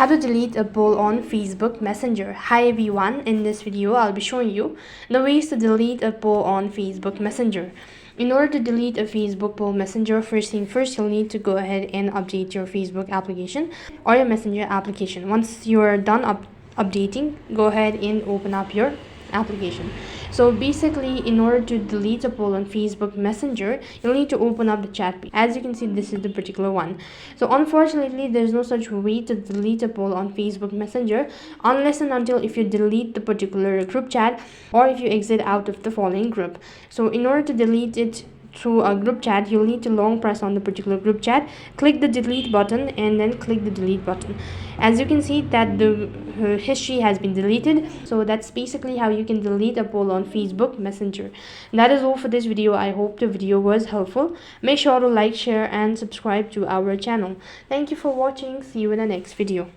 How to delete a poll on Facebook Messenger. Hi everyone, in this video I'll be showing you the ways to delete a poll on Facebook Messenger. In order to delete a Facebook poll Messenger, first thing first, you'll need to go ahead and update your Facebook application or your Messenger application. Once you're done updating, go ahead and open up your application. So basically, in order to delete a poll on Facebook Messenger, you'll need to open up the chat page. As you can see, this is the particular one. So unfortunately, there's no such way to delete a poll on Facebook Messenger unless and until if you delete the particular group chat or if you exit out of the following group. So in order to delete it through a group chat, you'll need to long press on the particular group chat, click the delete button, and then click the delete button. As you can see that the history has been deleted. So that's basically how you can delete a poll on Facebook Messenger. That is all for this video. I hope the video was helpful. Make sure to like, share, and subscribe to our channel. Thank you for watching. See you in the next video.